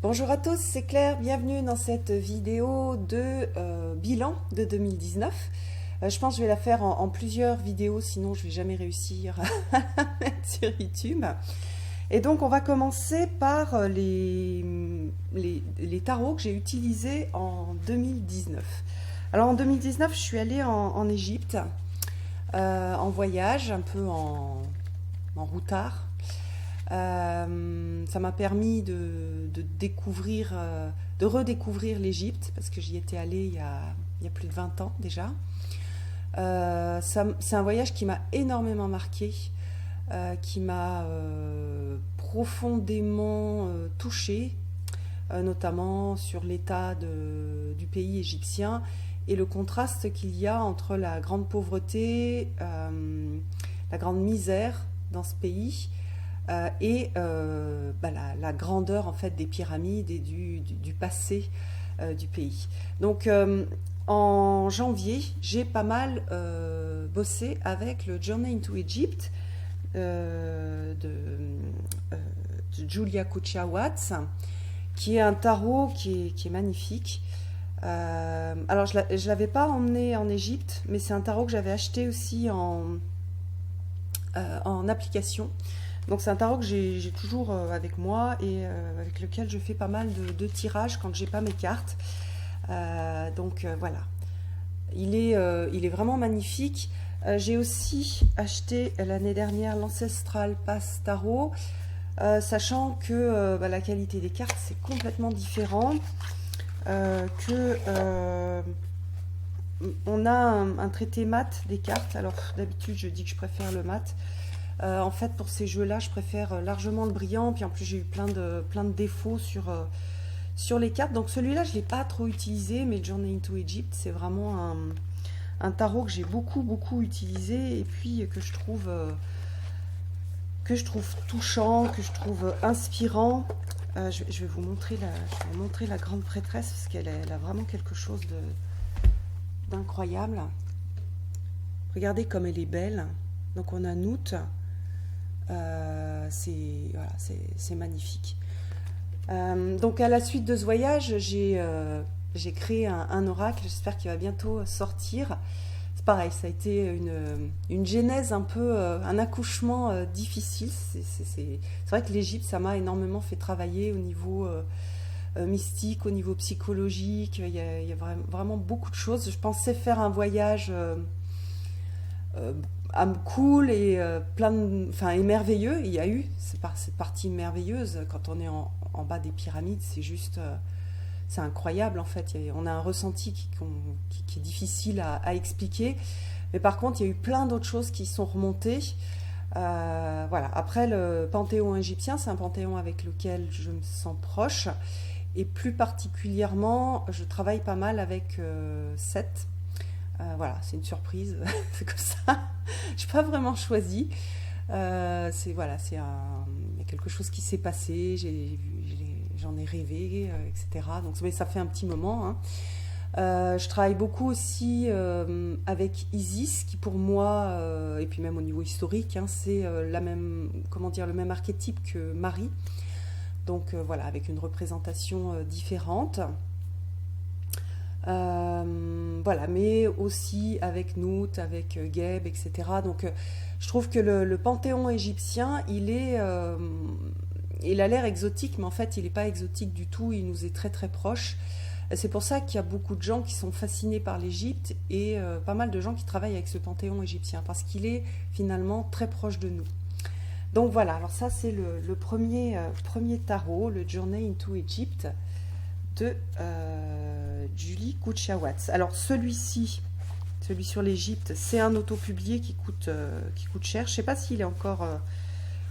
Bonjour à tous, c'est Claire, bienvenue dans cette vidéo de bilan de 2019. Je pense que je vais la faire en plusieurs vidéos, sinon je vais jamais réussir à la mettre sur YouTube. Et donc on va commencer par les tarots que j'ai utilisés en 2019. Alors en 2019, je suis allée en Égypte, en voyage, un peu en routard. Ça m'a permis de découvrir, de redécouvrir l'Égypte, parce que j'y étais allée il y a plus de 20 ans déjà. C'est un voyage qui m'a énormément marqué, qui m'a profondément touchée, notamment sur l'état du pays égyptien et le contraste qu'il y a entre la grande pauvreté, la grande misère dans ce pays la grandeur en fait des pyramides et du passé du pays. Donc en janvier, j'ai pas mal bossé avec le Journey into Egypt de Julia Kuchia-Watts, qui est un tarot qui est magnifique. Alors je ne l'avais pas emmené en Égypte, mais c'est un tarot que j'avais acheté aussi en application. Donc c'est un tarot que j'ai toujours avec moi et avec lequel je fais pas mal de tirages quand j'ai pas mes cartes. Voilà, il est vraiment magnifique. J'ai aussi acheté l'année dernière l'Ancestral Pass Tarot, sachant que la qualité des cartes c'est complètement différent, on a un traité mat des cartes. Alors d'habitude je dis que je préfère le mat. En fait, pour ces jeux-là, je préfère largement le brillant. Puis en plus, j'ai eu plein de défauts sur les cartes. Donc celui-là, je ne l'ai pas trop utilisé, mais Journey into Egypt, c'est vraiment un tarot que j'ai beaucoup utilisé et puis que je trouve touchant, que je trouve inspirant. Je vais vous montrer la grande prêtresse parce qu'elle a vraiment quelque chose d'incroyable. Regardez comme elle est belle. Donc on a Nout. C'est magnifique. Donc à la suite de ce voyage, j'ai créé un oracle. J'espère qu'il va bientôt sortir. C'est pareil, ça a été une genèse un peu, un accouchement difficile. C'est vrai que l'Égypte, ça m'a énormément fait travailler au niveau mystique, au niveau psychologique. Il y a vraiment beaucoup de choses. Je pensais faire un voyage cool et et merveilleux. Il y a eu cette partie merveilleuse quand on est en bas des pyramides, c'est juste c'est incroyable en fait. On a un ressenti qui est difficile à expliquer, mais par contre il y a eu plein d'autres choses qui sont remontées. Voilà. Après, le panthéon égyptien, c'est un panthéon avec lequel je me sens proche, et plus particulièrement je travaille pas mal avec Seth. Voilà, c'est une surprise, c'est comme ça. Je n'ai pas vraiment choisi. Il y a quelque chose qui s'est passé. J'en ai rêvé, etc. Donc, mais ça fait un petit moment. Hein. Je travaille beaucoup aussi avec Isis, qui pour moi, et puis même au niveau historique, hein, c'est le même archétype que Marie. Donc voilà, avec une représentation différente. Voilà, mais aussi avec Nout, avec Geb, etc. Donc je trouve que le panthéon égyptien, il a l'air exotique, mais en fait il n'est pas exotique du tout, il nous est très proche. C'est pour ça qu'il y a beaucoup de gens qui sont fascinés par l'Égypte et pas mal de gens qui travaillent avec ce panthéon égyptien, parce qu'il est finalement très proche de nous. Donc voilà, alors ça c'est le premier tarot, le Journey into Egypt de Julie Kuchia-Watts. Alors celui sur l'Égypte, c'est un auto-publié qui coûte cher. Je ne sais pas s'il est encore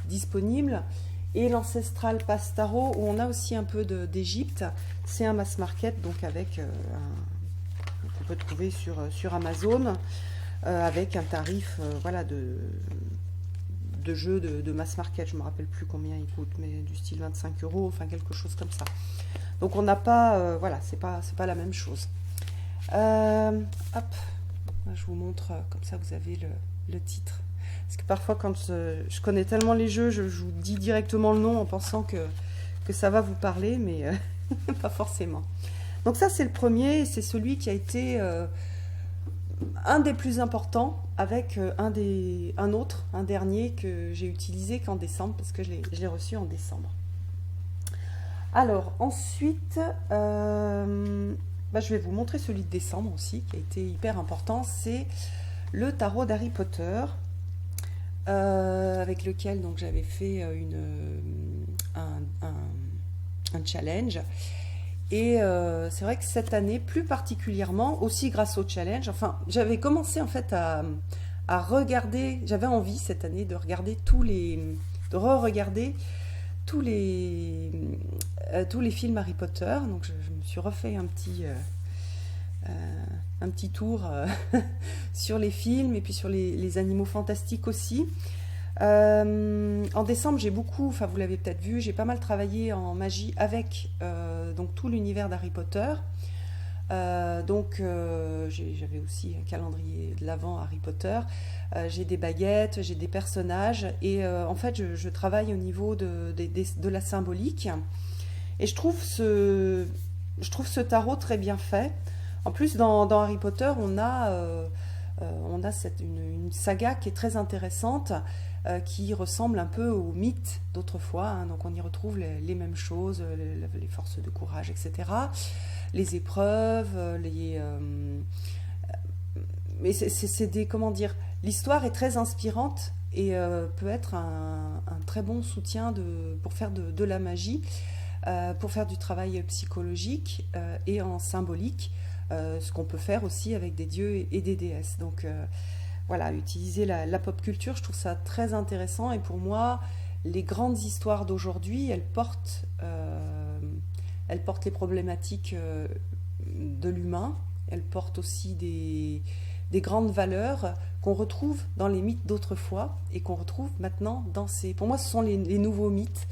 disponible. Et l'Ancestral Pass Tarot, où on a aussi un peu d'Égypte, c'est un mass market, donc avec qu'on peut trouver sur Amazon, avec un tarif de jeu de mass market. Je ne me rappelle plus combien il coûte, mais du style 25 €, enfin quelque chose comme ça. Donc on n'a pas, c'est pas la même chose. Hop, je vous montre, comme ça vous avez le titre. Parce que parfois quand je connais tellement les jeux, je vous dis directement le nom en pensant que que ça va vous parler, mais pas forcément. Donc ça, c'est le premier, c'est celui qui a été un des plus importants, avec un dernier que j'ai utilisé qu'en décembre, parce que je l'ai reçu en décembre. Alors, ensuite, je vais vous montrer celui de décembre aussi, qui a été hyper important. C'est le tarot d'Harry Potter, avec lequel donc j'avais fait un challenge. Et c'est vrai que cette année, plus particulièrement, aussi grâce au challenge, enfin, j'avais commencé en fait à regarder, j'avais envie cette année de regarder de re-regarder tous les films Harry Potter. Donc je me suis refait un petit tour sur les films et puis sur les animaux fantastiques aussi. En décembre, j'ai beaucoup, enfin vous l'avez peut-être vu, j'ai pas mal travaillé en magie avec donc tout l'univers d'Harry Potter. J'avais aussi un calendrier de l'Avent Harry Potter. J'ai des baguettes, j'ai des personnages et en fait je travaille au niveau de la symbolique et je trouve ce tarot très bien fait. En plus dans Harry Potter on a une saga qui est très intéressante, qui ressemble un peu au mythe d'autrefois, hein. Donc on y retrouve les mêmes choses, les forces de courage, etc. Les épreuves, mais c'est des, comment dire, l'histoire est très inspirante et peut être un très bon soutien pour faire de la magie, pour faire du travail psychologique et en symbolique, ce qu'on peut faire aussi avec des dieux et des déesses. Donc voilà, utiliser la pop culture, je trouve ça très intéressant et pour moi, les grandes histoires d'aujourd'hui, elles portent les problématiques de l'humain, elles portent aussi des grandes valeurs qu'on retrouve dans les mythes d'autrefois et qu'on retrouve maintenant dans ces... Pour moi, ce sont les nouveaux mythes,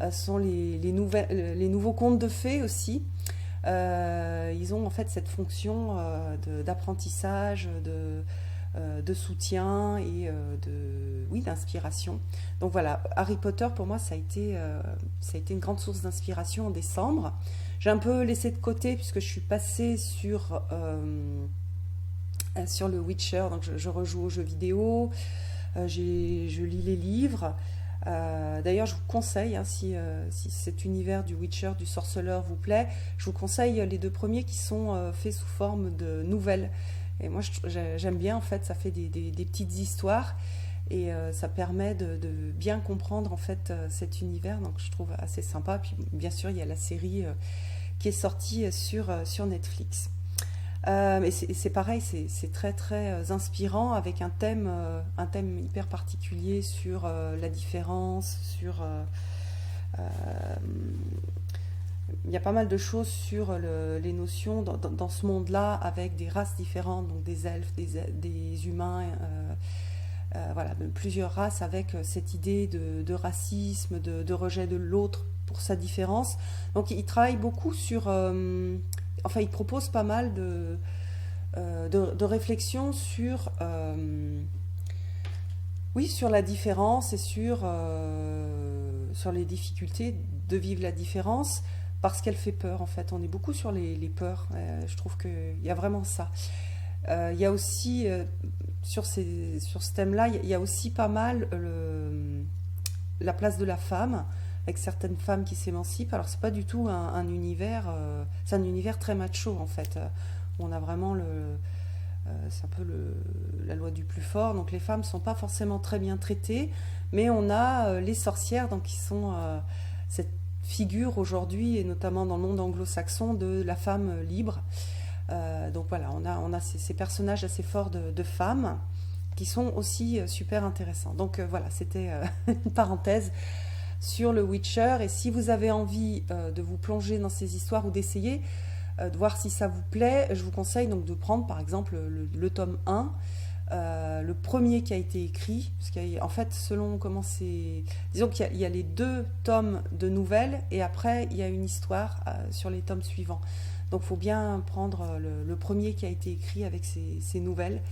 ce sont les nouveaux contes de fées aussi. Ils ont en fait cette fonction d'apprentissage, de soutien et d'inspiration. Donc voilà, Harry Potter pour moi ça a été une grande source d'inspiration en décembre. J'ai un peu laissé de côté puisque je suis passée sur le Witcher, donc je rejoue aux jeux vidéo, je lis les livres. D'ailleurs, je vous conseille, hein, si cet univers du Witcher, du sorceleur vous plaît, je vous conseille les 2 premiers qui sont faits sous forme de nouvelles. Et moi, j'aime bien, en fait, ça fait des petites histoires et ça permet de bien comprendre, en fait, cet univers. Donc, je trouve assez sympa. Puis, bien sûr, il y a la série qui est sortie sur Netflix. Mais c'est pareil, c'est très, très inspirant avec un thème hyper particulier sur la différence, sur... il y a pas mal de choses sur les notions dans ce monde-là avec des races différentes, donc des elfes, des humains, voilà, plusieurs races avec cette idée de racisme, de rejet de l'autre pour sa différence. Donc il travaille beaucoup sur... enfin, il propose pas mal de réflexions sur... oui, sur la différence et sur les difficultés de vivre la différence parce qu'elle fait peur en fait. On est beaucoup sur les peurs. Je trouve qu'il y a vraiment ça. Il y a aussi, sur ce thème-là, il y a aussi pas mal la place de la femme, avec certaines femmes qui s'émancipent. Alors c'est pas du tout un univers, c'est un univers très macho en fait. Où on a vraiment c'est un peu la loi du plus fort. Donc les femmes sont pas forcément très bien traitées, mais on a les sorcières, donc qui sont cette figure aujourd'hui, et notamment dans le monde anglo-saxon, de la femme libre. Donc voilà, on a ces personnages assez forts de femmes qui sont aussi super intéressants. Donc voilà, c'était une parenthèse sur le Witcher. Et si vous avez envie de vous plonger dans ces histoires ou d'essayer de voir si ça vous plaît, je vous conseille donc de prendre par exemple le tome 1, le premier qui a été écrit, parce qu'en fait selon comment c'est... Disons qu'il y a les 2 tomes de nouvelles et après il y a une histoire sur les tomes suivants. Donc il faut bien prendre le premier qui a été écrit avec ces nouvelles.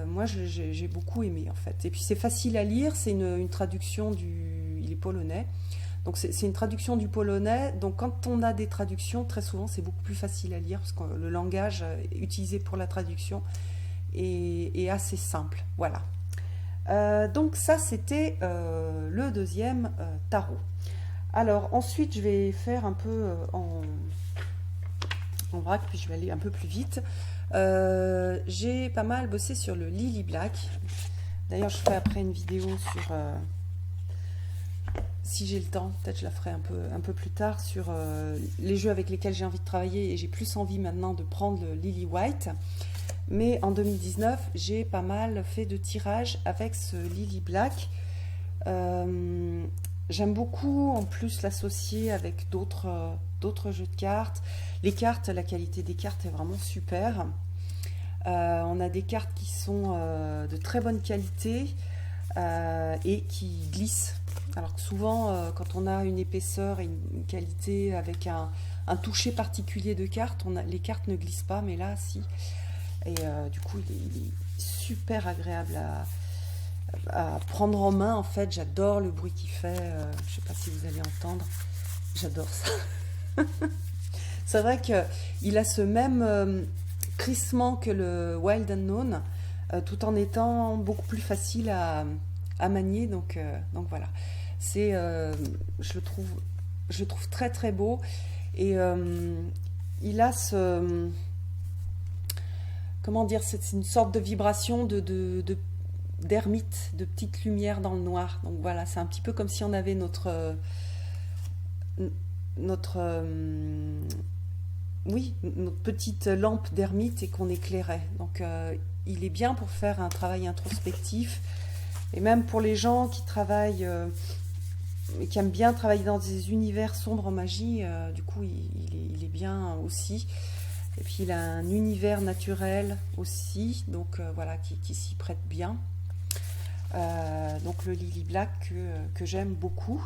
Moi j'ai beaucoup aimé en fait. Et puis c'est facile à lire, c'est une traduction il est polonais, Donc c'est une traduction du polonais. Donc quand on a des traductions, très souvent c'est beaucoup plus facile à lire parce que le langage utilisé pour la traduction est assez simple. Voilà. Donc ça c'était le deuxième tarot. Alors ensuite je vais faire un peu en vrac, puis je vais aller un peu plus vite. J'ai pas mal bossé sur le Lily Black. D'ailleurs je ferai après une vidéo sur... si j'ai le temps, peut-être je la ferai un peu plus tard sur les jeux avec lesquels j'ai envie de travailler, et j'ai plus envie maintenant de prendre le Lily White. Mais en 2019, j'ai pas mal fait de tirages avec ce Lily Black. J'aime beaucoup en plus l'associer avec d'autres jeux de cartes. Les cartes, la qualité des cartes est vraiment super. On a des cartes qui sont de très bonne qualité et qui glissent. Alors que souvent, quand on a une épaisseur et une qualité avec un toucher particulier de cartes, les cartes ne glissent pas, mais là, si. Et du coup, il est super agréable à prendre en main. En fait, j'adore le bruit qu'il fait. Je ne sais pas si vous allez entendre. J'adore ça. C'est vrai qu'il a ce même crissement que le Wild Unknown, tout en étant beaucoup plus facile à manier. Donc voilà. Je le trouve très très beau. Et il a ce... Comment dire, c'est une sorte de vibration d'ermite, de petite lumière dans le noir. Donc voilà, c'est un petit peu comme si on avait notre petite lampe d'ermite et qu'on éclairait. Donc il est bien pour faire un travail introspectif, et même pour les gens qui travaillent qui aiment bien travailler dans des univers sombres en magie, du coup il est bien aussi. Et puis il a un univers naturel aussi, donc voilà, qui s'y prête bien. Donc le Lily Black que j'aime beaucoup,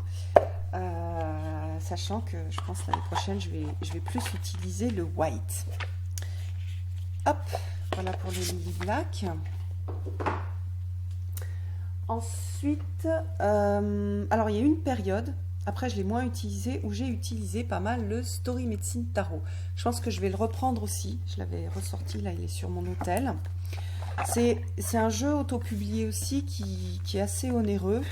sachant que je pense l'année prochaine je vais plus utiliser le white. Hop, voilà pour le Lily Black. Ensuite, alors il y a une période, après je l'ai moins utilisé, où j'ai utilisé pas mal le Story Medicine Tarot. Je pense que je vais le reprendre aussi, je l'avais ressorti, là il est sur mon hôtel. C'est un jeu auto-publié aussi qui est assez onéreux.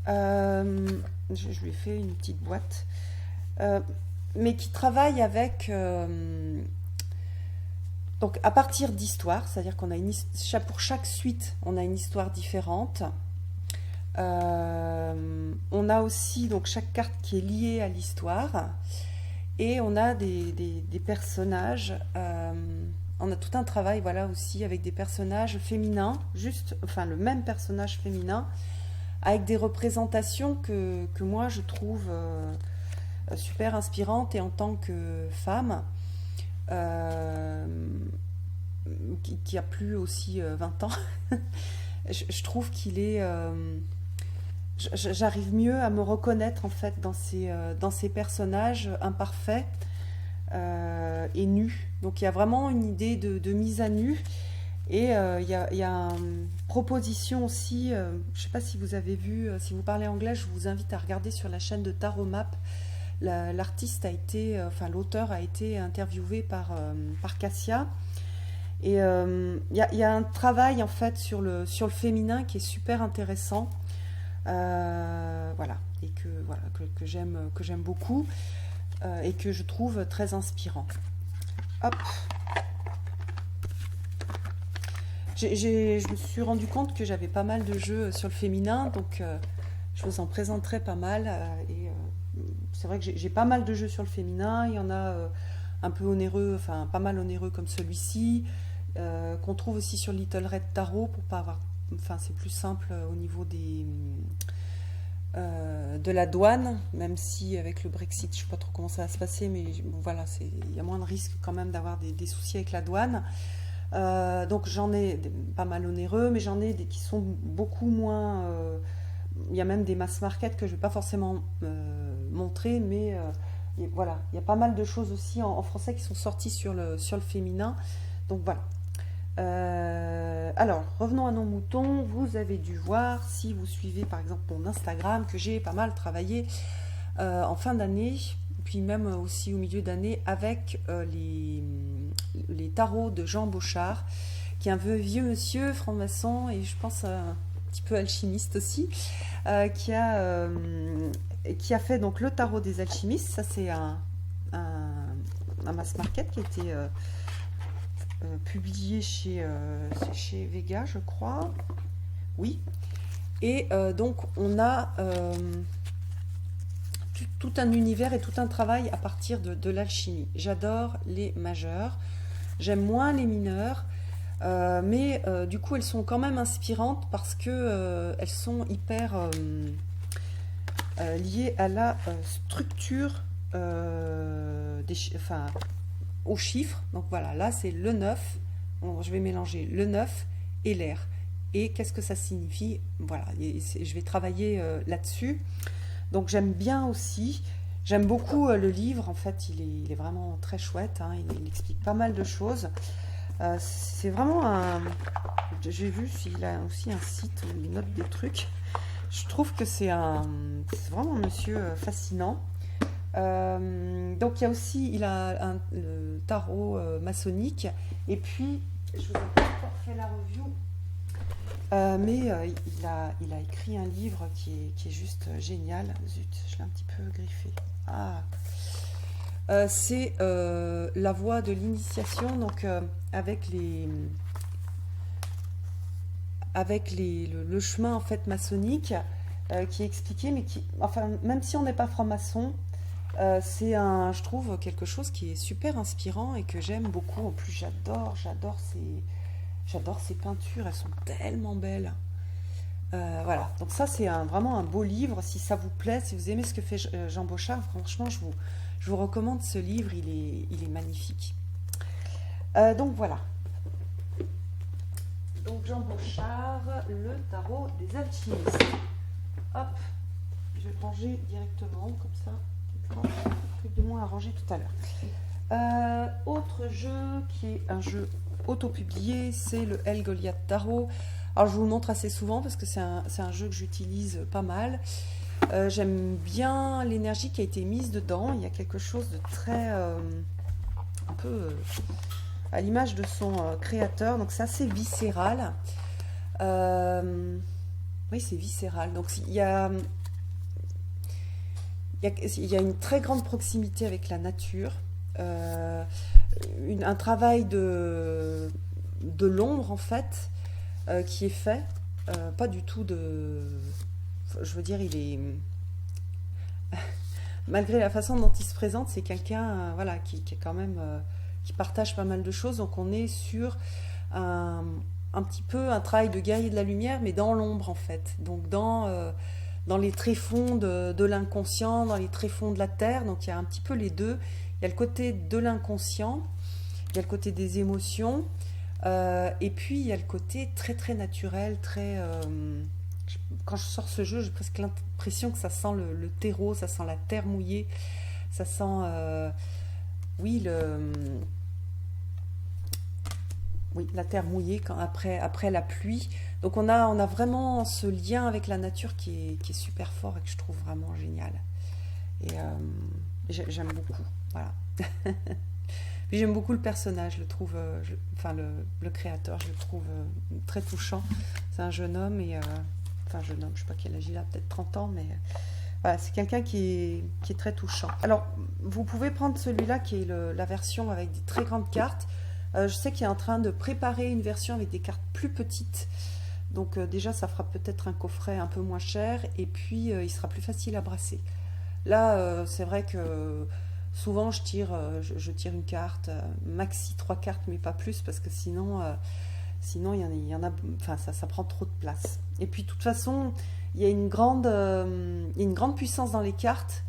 Je lui ai fait une petite boîte, mais qui travaille avec... donc à partir d'histoires, c'est-à-dire qu'on a pour chaque suite, on a une histoire différente. On a aussi donc chaque carte qui est liée à l'histoire, et on a des personnages. On a tout un travail, voilà, aussi avec des personnages féminins, enfin le même personnage féminin, avec des représentations que moi je trouve super inspirantes, et en tant que femme. Qui a plus aussi 20 ans, je trouve qu'il est... j'arrive mieux à me reconnaître en fait dans ces personnages imparfaits et nus. Donc il y a vraiment une idée de mise à nu, et il y a une proposition aussi, je ne sais pas si vous avez vu, si vous parlez anglais, je vous invite à regarder sur la chaîne de Tarot Map. L'artiste l'auteur a été interviewé par Cassia, et il y a un travail en fait sur le féminin qui est super intéressant, voilà, et que j'aime beaucoup, et que je trouve très inspirant. Hop. Je me suis rendu compte que j'avais pas mal de jeux sur le féminin, donc je vous en présenterai pas mal, et c'est vrai que j'ai pas mal de jeux sur le féminin. Il y en a un peu onéreux, enfin pas mal onéreux comme celui-ci, qu'on trouve aussi sur Little Red Tarot, pour pas avoir, enfin c'est plus simple au niveau de la douane, même si avec le Brexit je sais pas trop comment ça va se passer, mais bon, voilà, il y a moins de risques quand même d'avoir des soucis avec la douane. Donc j'en ai pas mal onéreux, mais j'en ai des qui sont beaucoup moins... il y a même des mass market que je ne vais pas forcément montrer, mais voilà, il y a pas mal de choses aussi en français qui sont sorties sur le féminin. Donc voilà. Alors, revenons à nos moutons. Vous avez dû voir, si vous suivez par exemple mon Instagram, que j'ai pas mal travaillé en fin d'année, puis même aussi au milieu d'année, avec les tarots de Jean Bochart, qui est un vieux monsieur franc-maçon et je pense un petit peu alchimiste aussi, qui a fait donc le tarot des alchimistes. Ça, c'est un mass market qui a été publié chez Vega, je crois. Oui. Et donc, on a tout un univers et tout un travail à partir de l'alchimie. J'adore les majeurs, j'aime moins les mineurs, mais du coup, elles sont quand même inspirantes parce que elles sont hyper liées à la structure enfin, aux chiffres. Donc voilà, là c'est le 9. Je vais mélanger le 9 et l'air. Et qu'est-ce que ça signifie? Voilà, je vais travailler là-dessus. Donc j'aime bien aussi. J'aime beaucoup le livre. En fait, il est vraiment très chouette. Hein. Il explique pas mal de choses. C'est vraiment un... J'ai vu s'il a aussi un site où il note des trucs. Je trouve que c'est vraiment un monsieur fascinant. Donc il a le tarot maçonnique et puis je vous ai pas encore fait la review, mais il a écrit un livre qui est juste génial. Zut, je l'ai un petit peu griffé. C'est la voie de l'initiation, donc avec le chemin en fait maçonnique qui est expliqué, mais enfin même si on n'est pas franc-maçon. C'est je trouve quelque chose qui est super inspirant et que j'aime beaucoup. En plus, j'adore ces peintures. Elles sont tellement belles. Voilà. Donc ça, c'est vraiment un beau livre. Si ça vous plaît, si vous aimez ce que fait Jean Bochart, franchement, je vous recommande ce livre. Il est magnifique. Donc voilà. Donc Jean Bochart, le tarot des alchimistes. Hop, je vais ranger directement comme ça. Plus de moins à ranger tout à l'heure. Autre jeu qui est un jeu auto-publié, c'est le El Goliath Tarot. Alors je vous le montre assez souvent parce que c'est un jeu que j'utilise pas mal. J'aime bien l'énergie qui a été mise dedans. Il y a quelque chose de très un peu à l'image de son créateur. Donc c'est assez viscéral. Oui, c'est viscéral. Donc il y a une très grande proximité avec la nature, un travail de l'ombre en fait qui est fait, pas du tout je veux dire, il est malgré la façon dont il se présente, c'est quelqu'un voilà, qui est quand même qui partage pas mal de choses, donc on est sur un petit peu un travail de guerrier de la lumière, mais dans l'ombre en fait, donc dans les tréfonds de l'inconscient, dans les tréfonds de la terre. Donc il y a un petit peu les deux. Il y a le côté de l'inconscient, il y a le côté des émotions, et puis il y a le côté très très naturel, très... quand je sors ce jeu, j'ai presque l'impression que ça sent le terreau, ça sent la terre mouillée, ça sent... oui, la terre mouillée après la pluie. Donc on a vraiment ce lien avec la nature qui est super fort et que je trouve vraiment génial. Et j'aime beaucoup. Voilà. Puis j'aime beaucoup le personnage, je le trouve, enfin le créateur, je le trouve très touchant. C'est un jeune homme enfin jeune homme, je sais pas quel âge il a, peut-être 30 ans, mais voilà, c'est quelqu'un qui est très touchant. Alors vous pouvez prendre celui-là qui est la version avec des très grandes cartes. Je sais qu'il est en train de préparer une version avec des cartes plus petites. Donc déjà, ça fera peut-être un coffret un peu moins cher. Et puis, il sera plus facile à brasser. Là, c'est vrai que souvent, je tire une carte, maxi 3 cartes, mais pas plus, parce que sinon il y en a, enfin, ça prend trop de place. Et puis, de toute façon, il y a une grande puissance dans les cartes.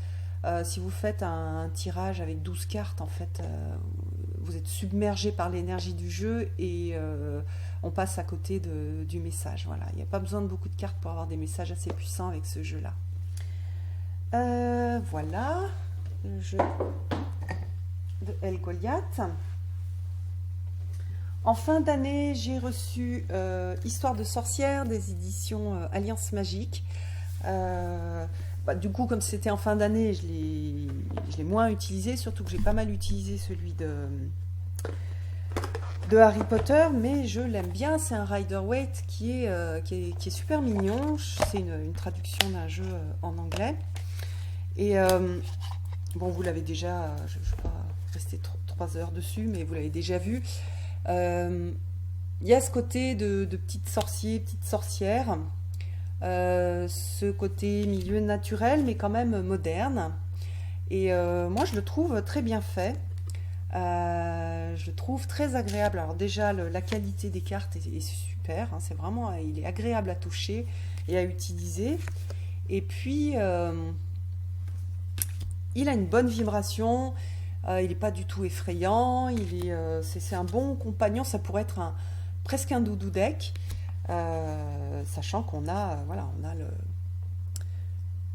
Si vous faites un tirage avec 12 cartes, en fait, vous êtes submergé par l'énergie du jeu et on passe à côté du message. Voilà. Il n'y a pas besoin de beaucoup de cartes pour avoir des messages assez puissants avec ce jeu-là. Voilà, le jeu de El Goliath. En fin d'année, j'ai reçu Histoire de sorcière des éditions Alliance Magique. Du coup, comme c'était en fin d'année, je l'ai moins utilisé, surtout que j'ai pas mal utilisé celui de Harry Potter, mais je l'aime bien. C'est un Rider-Waite qui est super mignon. C'est une traduction d'un jeu en anglais. Et bon, vous l'avez déjà, je ne vais pas rester 3 heures dessus, mais vous l'avez déjà vu. Il y a ce côté de petites sorciers, petites sorcières, ce côté milieu naturel, mais quand même moderne. Et moi, je le trouve très bien fait. Je le trouve très agréable. Alors déjà, la qualité des cartes est super. Hein, c'est vraiment, il est agréable à toucher et à utiliser. Et puis, il a une bonne vibration. Il n'est pas du tout effrayant. C'est un bon compagnon. Ça pourrait être presque un doudou deck, sachant qu'on a, voilà,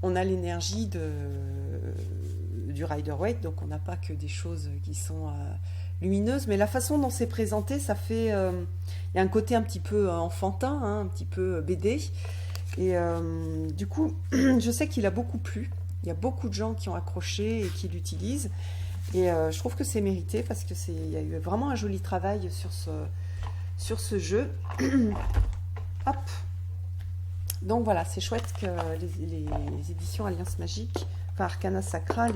on a l'énergie du Rider-Waite, donc on n'a pas que des choses qui sont lumineuses, mais la façon dont c'est présenté, ça fait, il y a un côté un petit peu enfantin, hein, un petit peu BD, et du coup, je sais qu'il a beaucoup plu. Il y a beaucoup de gens qui ont accroché et qui l'utilisent, et je trouve que c'est mérité parce que il y a eu vraiment un joli travail sur ce jeu. Hop. Donc voilà, c'est chouette que les éditions Alliance Magique, enfin Arcana Sacra,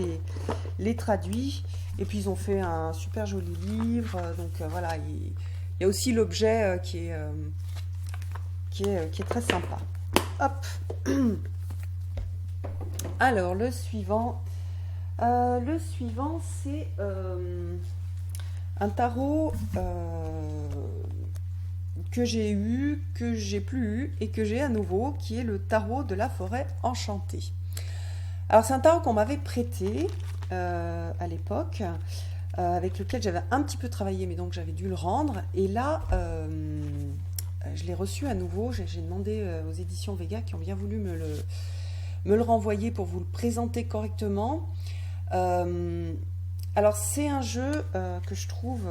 les traduit. Et puis ils ont fait un super joli livre. Donc voilà, il y a aussi l'objet qui est très sympa. Hop. Alors le suivant c'est un tarot que j'ai eu, que j'ai plus eu et que j'ai à nouveau, qui est le tarot de la forêt enchantée. Alors c'est un tarot qu'on m'avait prêté à l'époque, avec lequel j'avais un petit peu travaillé, mais donc j'avais dû le rendre. Et là, je l'ai reçu à nouveau. J'ai demandé aux éditions Vega qui ont bien voulu me le renvoyer pour vous le présenter correctement. Alors c'est un jeu que je trouve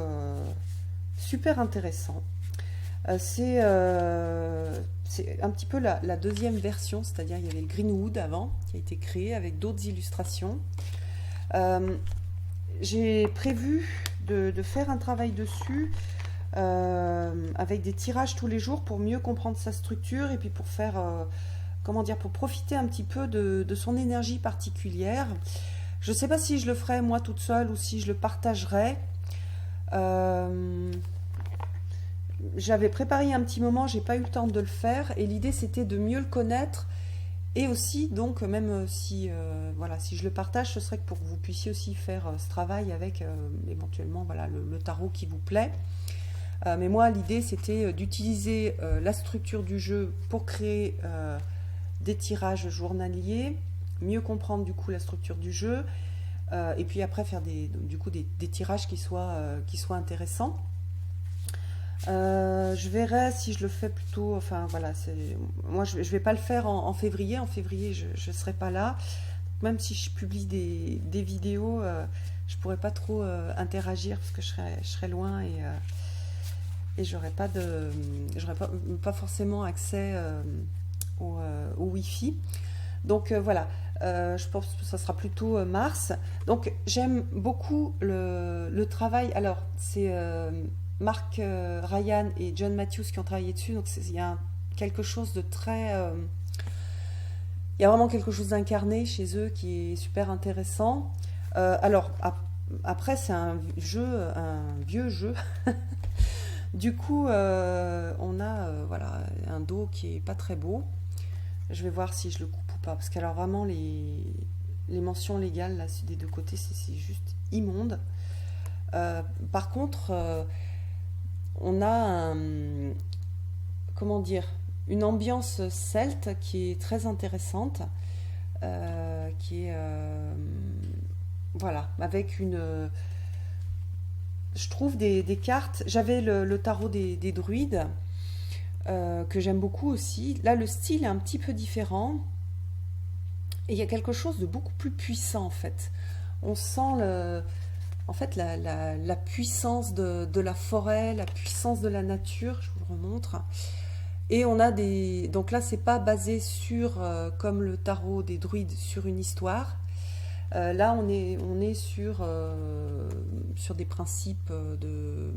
super intéressant. C'est un petit peu la deuxième version, c'est-à-dire il y avait le Greenwood avant, qui a été créé avec d'autres illustrations. J'ai prévu de faire un travail dessus avec des tirages tous les jours pour mieux comprendre sa structure et puis pour faire, pour profiter un petit peu de son énergie particulière. Je ne sais pas si je le ferai moi toute seule ou si je le partagerai. J'avais préparé un petit moment, j'ai pas eu le temps de le faire et l'idée c'était de mieux le connaître et aussi donc même si si je le partage, ce serait que pour que vous puissiez aussi faire ce travail avec éventuellement le tarot qui vous plaît. Mais moi l'idée c'était d'utiliser la structure du jeu pour créer des tirages journaliers, mieux comprendre du coup la structure du jeu et puis après faire des tirages qui soient intéressants. Je verrai si je le fais plutôt. Moi, je vais pas le faire en février. En février, je serai pas là. Même si je publie des vidéos, je pourrais pas trop interagir parce que je serai loin et j'aurais pas forcément accès au Wi-Fi. Donc voilà. Je pense que ça sera plutôt mars. Donc j'aime beaucoup le travail. Alors c'est Mark Ryan et John Matthews qui ont travaillé dessus, donc il y a quelque chose de très... il y a vraiment quelque chose d'incarné chez eux qui est super intéressant. Après, c'est un vieux jeu. Du coup, on a un dos qui est pas très beau. Je vais voir si je le coupe ou pas, parce qu'alors vraiment, les mentions légales là, des deux côtés, c'est juste immonde. Par contre... on a une ambiance celte qui est très intéressante, qui est avec je trouve des cartes. J'avais le tarot des druides que j'aime beaucoup aussi. Là, le style est un petit peu différent et il y a quelque chose de beaucoup plus puissant en fait. On sent en fait la puissance de la forêt, la puissance de la nature, je vous le remontre. Et on a des... Donc là, c'est pas basé sur, comme le tarot des druides, sur une histoire. Là, on est sur des principes de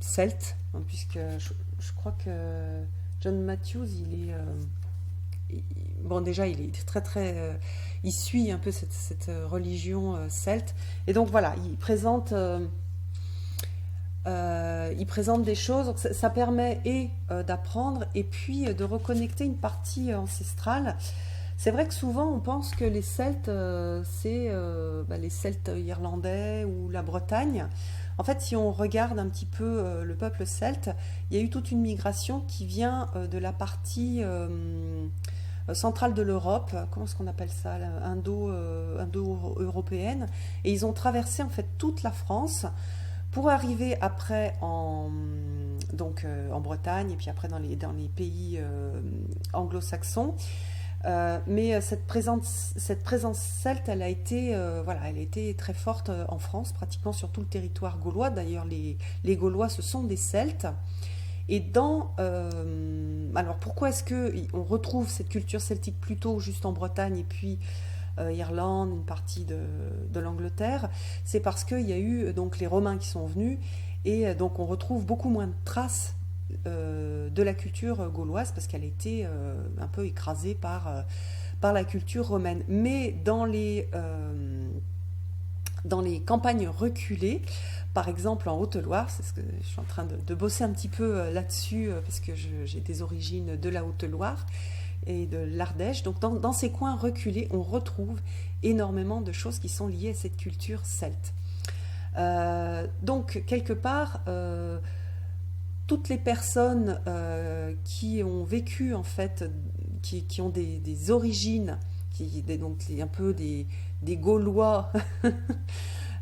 celtes, hein, puisque je crois que John Matthews, il- bon, déjà, il est très très... il suit un peu cette religion celte. Et donc voilà, il présente des choses, donc ça permet d'apprendre et puis de reconnecter une partie ancestrale. C'est vrai que souvent on pense que les Celtes, c'est les Celtes irlandais ou la Bretagne. En fait, si on regarde un petit peu le peuple celte, il y a eu toute une migration qui vient de la partie centrale de l'Europe, comment est-ce qu'on appelle ça, indo-européenne, et ils ont traversé en fait toute la France pour arriver après en Bretagne et puis après dans les pays anglo-saxons. Mais cette présence celte, elle a été très forte en France, pratiquement sur tout le territoire gaulois. D'ailleurs, les Gaulois, ce sont des Celtes. Et alors, pourquoi est-ce qu'on retrouve cette culture celtique plutôt juste en Bretagne et puis Irlande, une partie de l'Angleterre? C'est parce qu'il y a eu donc les Romains qui sont venus et donc on retrouve beaucoup moins de traces de la culture gauloise parce qu'elle a été un peu écrasée par la culture romaine. Mais dans les campagnes reculées, par exemple en Haute-Loire, c'est ce que je suis en train de bosser un petit peu là-dessus parce que j'ai des origines de la Haute-Loire et de l'Ardèche. Donc dans ces coins reculés, on retrouve énormément de choses qui sont liées à cette culture celte. Donc quelque part, toutes les personnes qui ont vécu en fait, qui ont des origines, donc un peu des Gaulois,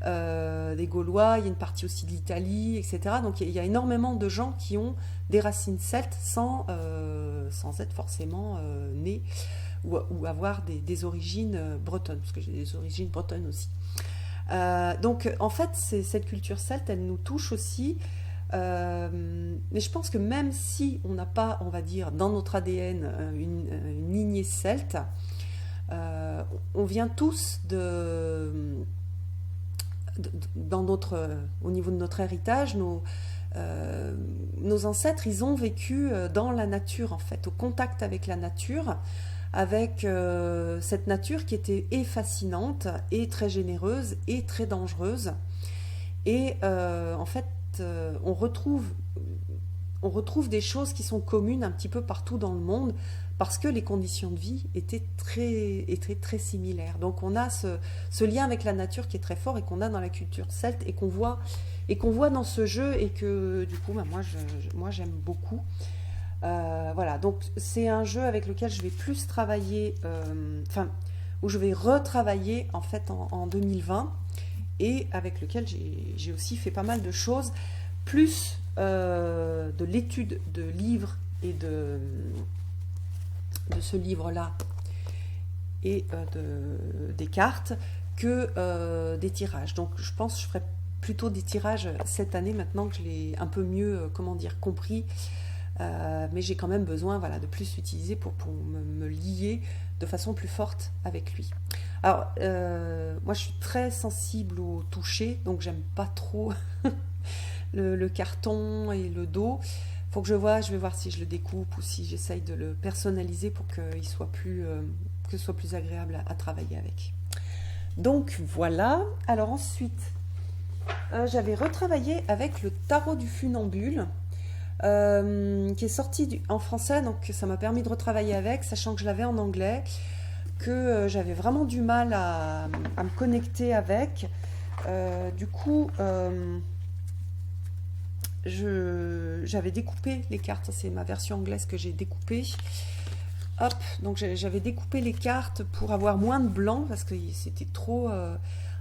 des Gaulois, il y a une partie aussi de l'Italie, etc. Donc il y a énormément de gens qui ont des racines celtes sans être forcément nés ou avoir des origines bretonnes, parce que j'ai des origines bretonnes aussi. Donc en fait, cette culture celte, elle nous touche aussi. Mais je pense que même si on n'a pas, on va dire, dans notre ADN une lignée celte, on vient tous au niveau de notre héritage, nos ancêtres, ils ont vécu dans la nature en fait, au contact avec la nature, avec cette nature qui était et fascinante, et très généreuse, et très dangereuse. Et en fait, on retrouve des choses qui sont communes un petit peu partout dans le monde parce que les conditions de vie étaient très similaires. Donc on a ce lien avec la nature qui est très fort et qu'on a dans la culture celte et qu'on voit dans ce jeu et que du coup moi j'aime beaucoup. Voilà, donc c'est un jeu avec lequel je vais plus travailler, où je vais retravailler en fait en 2020 et avec lequel j'ai aussi fait pas mal de choses, plus de l'étude de livres et de ce livre-là et des cartes que des tirages. Donc je pense que je ferai plutôt des tirages cette année maintenant que je l'ai un peu mieux compris. Mais j'ai quand même besoin de plus l'utiliser pour me lier de façon plus forte avec lui. Alors, moi je suis très sensible au toucher, donc j'aime pas trop le carton et le dos. Faut que je vais voir si je le découpe ou si j'essaye de le personnaliser pour que ce soit plus agréable à travailler avec. Donc voilà. Alors ensuite, j'avais retravaillé avec le tarot du funambule. Qui est sorti en français, donc ça m'a permis de retravailler avec, sachant que je l'avais en anglais, que j'avais vraiment du mal à me connecter avec. Du coup, j'avais découpé les cartes, c'est ma version anglaise que j'ai découpée. Hop, donc j'avais découpé les cartes pour avoir moins de blanc, parce que c'était trop...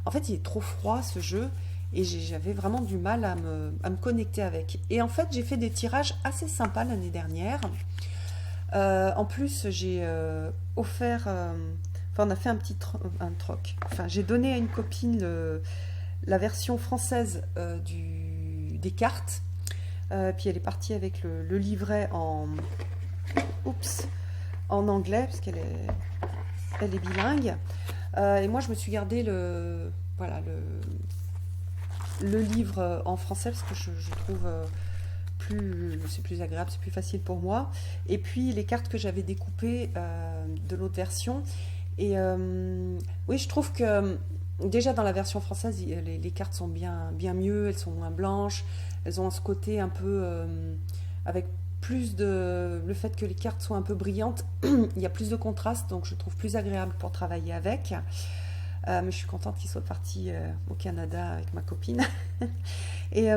En fait, il est trop froid ce jeu. Et j'avais vraiment du mal à me connecter avec. Et en fait, j'ai fait des tirages assez sympas l'année dernière. En plus, j'ai offert... Enfin, on a fait un troc. Enfin, j'ai donné à une copine la version française des cartes. Puis elle est partie avec le livret en anglais, parce elle est bilingue. Et moi, je me suis gardé le livre en français, parce que je trouve c'est plus agréable, c'est plus facile pour moi. Et puis les cartes que j'avais découpées de l'autre version. Et oui, je trouve que déjà dans la version française, les cartes sont bien mieux, elles sont moins blanches, elles ont ce côté un peu avec le fait que les cartes soient un peu brillantes, il y a plus de contraste, donc je trouve plus agréable pour travailler avec. Mais je suis contente qu'il soit parti au Canada avec ma copine. Et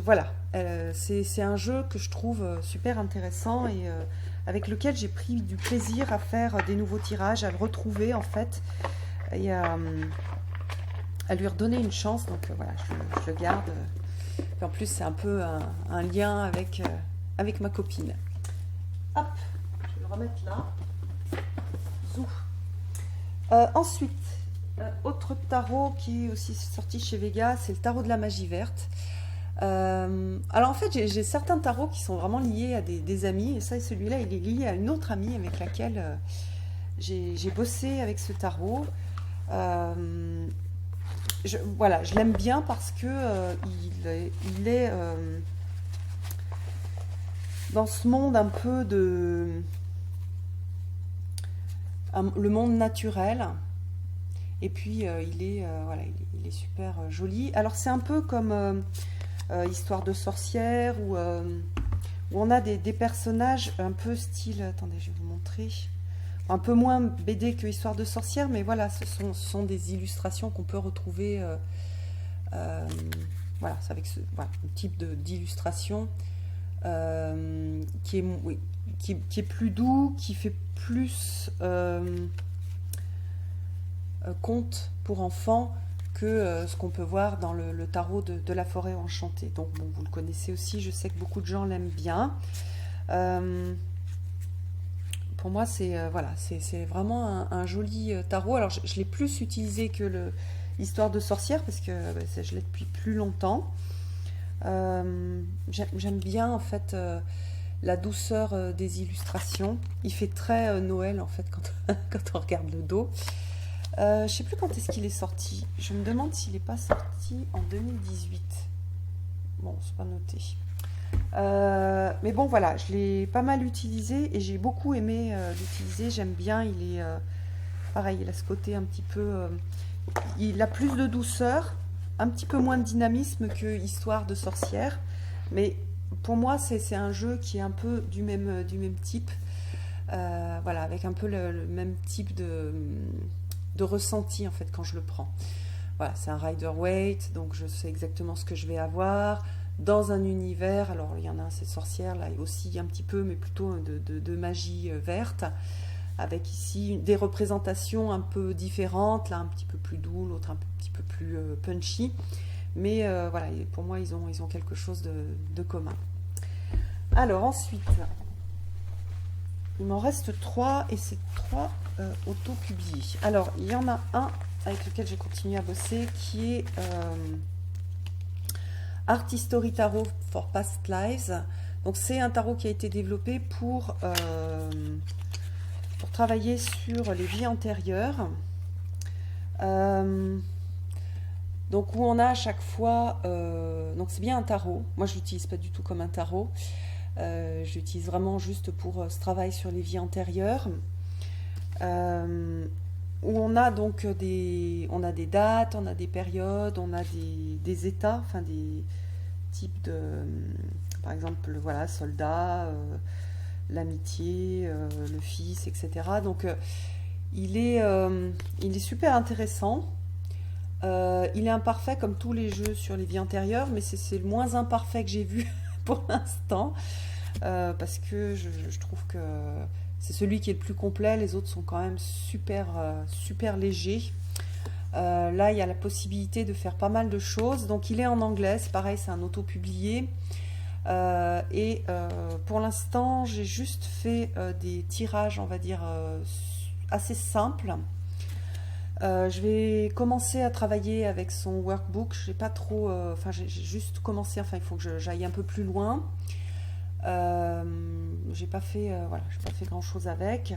voilà, c'est un jeu que je trouve super intéressant et avec lequel j'ai pris du plaisir à faire des nouveaux tirages, à le retrouver en fait, et à lui redonner une chance. Donc voilà, je le garde. Et en plus, c'est un peu un lien avec ma copine. Hop, je vais le remettre là. Zou. Ensuite, autre tarot qui est aussi sorti chez Vega, c'est le tarot de la magie verte. Alors en fait, j'ai certains tarots qui sont vraiment liés à des amis, et celui-là, il est lié à une autre amie avec laquelle j'ai bossé avec ce tarot. Voilà, je l'aime bien parce que il est dans ce monde un peu le monde naturel. Et puis il est super joli. Alors c'est un peu comme Histoire de sorcière où on a des personnages un peu style. Attendez, je vais vous montrer. Un peu moins BD que Histoire de sorcière, mais voilà, ce sont des illustrations qu'on peut retrouver. Voilà, c'est avec un type d'illustration qui est plus doux, qui fait plus conte pour enfants que ce qu'on peut voir dans le tarot de la forêt enchantée. Donc bon, vous le connaissez aussi, je sais que beaucoup de gens l'aiment bien. Pour moi, c'est vraiment un joli tarot. Alors, je l'ai plus utilisé que l'Histoire de sorcière parce que je l'ai depuis plus longtemps. J'aime bien en fait la douceur des illustrations. Il fait très Noël en fait quand on regarde le dos. Je sais plus quand est-ce qu'il est sorti. Je me demande s'il n'est pas sorti en 2018. Bon, c'est pas noté. Mais bon voilà, je l'ai pas mal utilisé et j'ai beaucoup aimé l'utiliser, j'aime bien, il est pareil, il a ce côté un petit peu il a plus de douceur, un petit peu moins de dynamisme que Histoire de sorcière, mais pour moi c'est un jeu qui est un peu du même type, voilà, avec un peu le même type de ressenti en fait quand je le prends. Voilà, c'est un Rider-Waite, donc je sais exactement ce que je vais avoir dans un univers. Alors il y en a un, c'est sorcière, là aussi un petit peu, mais plutôt de magie verte, avec ici des représentations un peu différentes, là un petit peu plus doux, l'autre un petit peu plus punchy, mais voilà, pour moi ils ont quelque chose de commun. Alors ensuite, il m'en reste 3 et c'est 3 auto-publiés. Alors il y en a un avec lequel j'ai continué à bosser qui est Art History Tarot for Past Lives. Donc c'est un tarot qui a été développé pour travailler sur les vies antérieures. Donc où on a à chaque fois... donc c'est bien un tarot. Moi je ne l'utilise pas du tout comme un tarot. Je l'utilise vraiment juste pour ce travail sur les vies antérieures. Où on a donc des dates, on a des périodes, on a des états, enfin des types de, par exemple, voilà, soldat, l'amitié, le fils, etc. Donc il est super intéressant. Il est imparfait comme tous les jeux sur les vies antérieures, mais c'est le moins imparfait que j'ai vu pour l'instant, parce que je trouve que c'est celui qui est le plus complet. Les autres sont quand même super légers. Là, il y a la possibilité de faire pas mal de choses. Donc, il est en anglais. C'est pareil, c'est un auto-publié. Pour l'instant, j'ai juste fait des tirages, on va dire, assez simples. Je vais commencer à travailler avec son workbook. J'ai pas trop, enfin j'ai juste commencé. Enfin, il faut que j'aille un peu plus loin. Euh, j'ai pas fait, voilà, j'ai pas fait grand chose avec.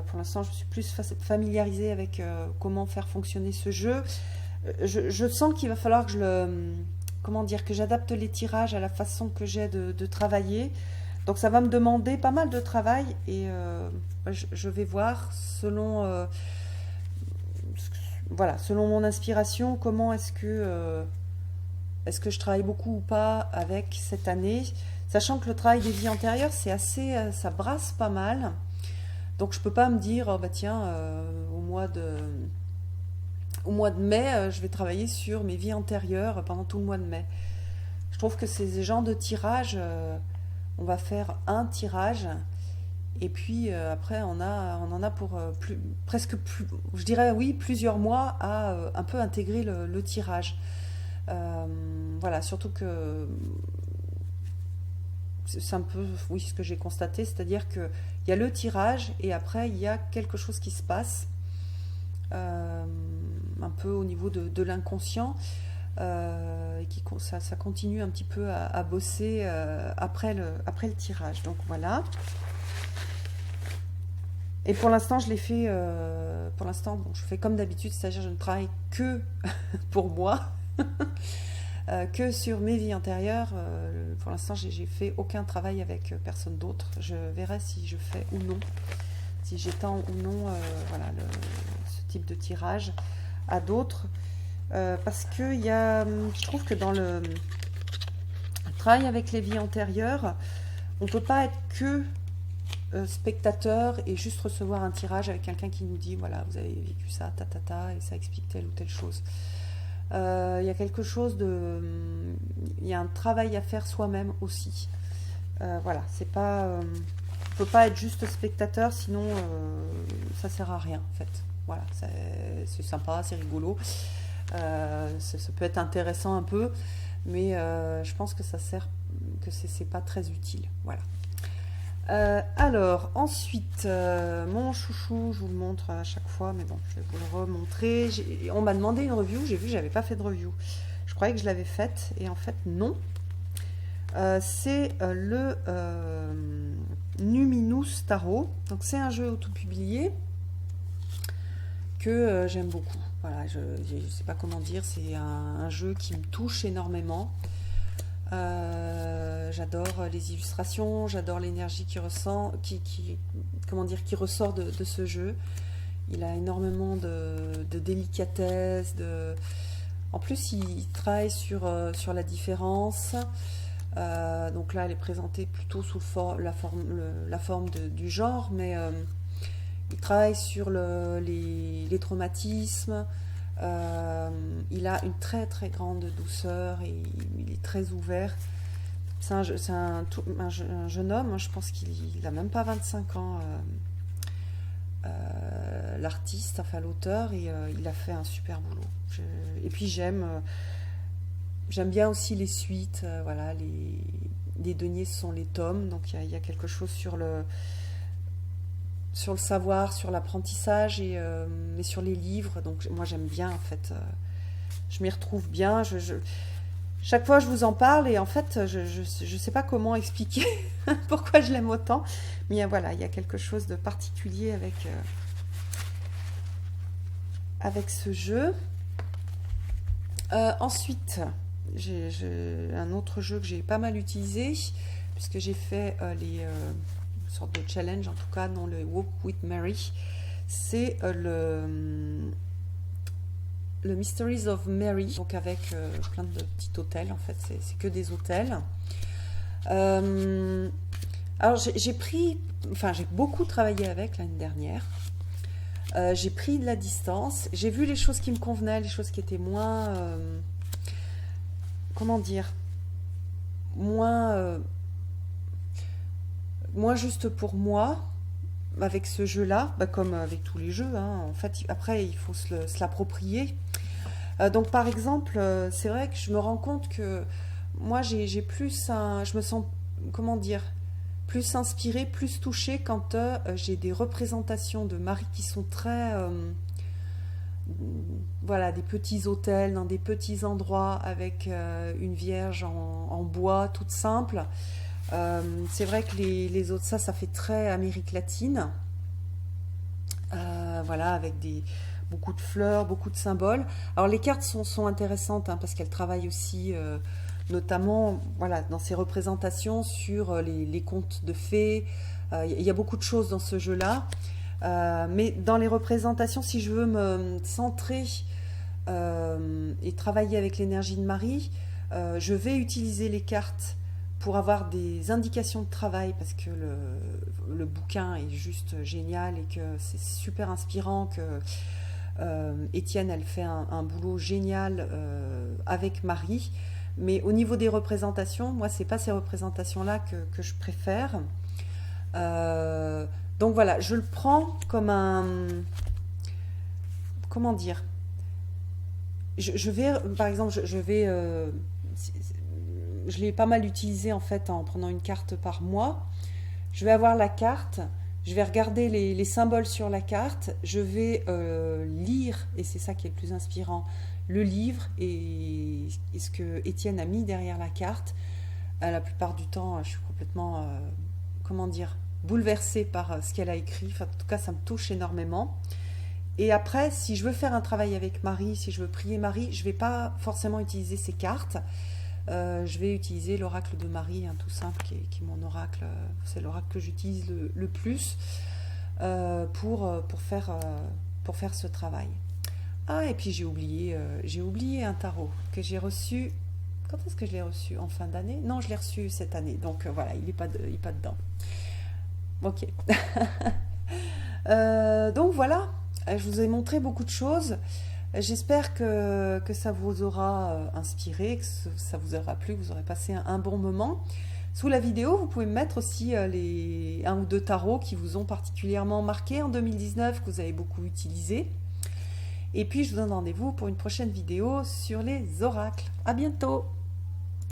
Pour l'instant, je me suis plus familiarisée avec comment faire fonctionner ce jeu. Je sens qu'il va falloir que comment dire, que j'adapte les tirages à la façon que j'ai de travailler. Donc ça va me demander pas mal de travail et je vais voir selon, voilà, selon mon inspiration, comment est-ce que je travaille beaucoup ou pas avec cette année, sachant que le travail des vies antérieures, c'est assez, ça brasse pas mal. Donc je peux pas me dire, oh, bah tiens, au mois de mai, je vais travailler sur mes vies antérieures pendant tout le mois de mai. Je trouve que ces genres de tirages, on va faire un tirage et puis après on en a pour presque plus, je dirais oui, plusieurs mois à un peu intégrer le tirage. Euh, voilà, surtout que c'est un peu oui ce que j'ai constaté, c'est-à-dire que il y a le tirage et après il y a quelque chose qui se passe euh, un peu au niveau de l'inconscient et ça continue un petit peu à bosser après le tirage. Donc voilà. Et pour l'instant, je l'ai fait. Pour l'instant, bon, je fais comme d'habitude, c'est-à-dire je ne travaille que pour moi, que sur mes vies antérieures. Pour l'instant, j'ai fait aucun travail avec personne d'autre. Je verrai si je fais ou non, si j'étends ou non, voilà, ce type de tirage à d'autres. Parce que je trouve que dans le travail avec les vies antérieures, on ne peut pas être que spectateur et juste recevoir un tirage avec quelqu'un qui nous dit voilà, vous avez vécu ça, et ça explique telle ou telle chose. Il y a quelque chose il y a un travail à faire soi-même aussi. Voilà, c'est pas, on peut pas être juste spectateur, sinon ça sert à rien en fait. Voilà, c'est sympa, c'est rigolo. Ça peut être intéressant un peu, mais je pense que que c'est pas très utile. Voilà. Alors, ensuite, mon chouchou, je vous le montre à chaque fois, mais bon, je vais vous le remontrer. On m'a demandé une review, j'ai vu que j'avais pas fait de review. Je croyais que je l'avais faite, et en fait, non. C'est le Numinous Tarot. Donc, c'est un jeu autopublié que j'aime beaucoup. Voilà, je sais pas comment dire, c'est un jeu qui me touche énormément. J'adore les illustrations, j'adore l'énergie comment dire, qui ressort de ce jeu. Il a énormément de délicatesse. En plus, il travaille sur la différence. Donc là, elle est présentée plutôt sous la forme du genre, mais il travaille sur les traumatismes. Il a une très très grande douceur et il est très ouvert. C'est un jeune homme, je pense qu'il n'a même pas 25 ans, l'artiste, enfin l'auteur, et il a fait un super boulot. Et puis j'aime bien aussi les suites, voilà, les deniers ce sont les tomes, donc il y a quelque chose sur le savoir, sur l'apprentissage et sur les livres. Donc moi j'aime bien en fait. Je m'y retrouve bien. Chaque fois je vous en parle et en fait je sais pas comment expliquer pourquoi je l'aime autant. Mais voilà, il y a quelque chose de particulier avec ce jeu. Ensuite, j'ai un autre jeu que j'ai pas mal utilisé puisque j'ai fait une sorte de challenge, en tout cas dans le Walk with Mary. C'est le Mysteries of Mary, donc avec plein de petits hôtels, en fait, c'est que des hôtels. Alors j'ai beaucoup travaillé avec l'année dernière. J'ai pris de la distance, j'ai vu les choses qui me convenaient, les choses qui étaient moins, comment dire, moins juste pour moi, avec ce jeu-là, comme avec tous les jeux, hein, en fait, après, il faut se l'approprier. Donc, par exemple, c'est vrai que je me rends compte que moi j'ai plus un, je me sens, comment dire, plus inspirée, plus touchée quand j'ai des représentations de Marie qui sont très, voilà, des petits hôtels dans des petits endroits avec une Vierge en bois toute simple. C'est vrai que les autres, ça fait très Amérique latine. Voilà, avec beaucoup de fleurs, beaucoup de symboles. Alors les cartes sont intéressantes hein, parce qu'elles travaillent aussi, notamment voilà, dans ces représentations sur les contes de fées. Il y a beaucoup de choses dans ce jeu-là. Mais dans les représentations, si je veux me centrer et travailler avec l'énergie de Marie, je vais utiliser les cartes pour avoir des indications de travail parce que le bouquin est juste génial et que c'est super inspirant que Étienne elle fait un boulot génial avec Marie. Mais au niveau des représentations, moi c'est pas ces représentations là que je préfère. Donc voilà, je le prends comme un, comment dire, je vais, par exemple, je vais, je l'ai pas mal utilisé en fait en prenant une carte par mois. Je vais avoir la carte, je vais regarder les symboles sur la carte, je vais lire, et c'est ça qui est le plus inspirant, le livre et ce que Étienne a mis derrière la carte. La plupart du temps, je suis complètement, comment dire, bouleversée par ce qu'elle a écrit. Enfin, en tout cas, ça me touche énormément. Et après, si je veux faire un travail avec Marie, si je veux prier Marie, je ne vais pas forcément utiliser ces cartes. Je vais utiliser l'oracle de Marie, hein, tout simple, qui est mon oracle. C'est l'oracle que j'utilise le plus pour faire ce travail. Ah, et puis j'ai oublié un tarot que j'ai reçu. Quand est-ce que je l'ai reçu? En fin d'année? Non, je l'ai reçu cette année. Donc voilà, il n'est pas, il est pas dedans. Ok. Donc voilà, je vous ai montré beaucoup de choses. J'espère que ça vous aura inspiré, que ça vous aura plu, que vous aurez passé un bon moment. Sous la vidéo, vous pouvez me mettre aussi un ou deux tarots qui vous ont particulièrement marqué en 2019, que vous avez beaucoup utilisé. Et puis je vous donne rendez-vous pour une prochaine vidéo sur les oracles. À bientôt!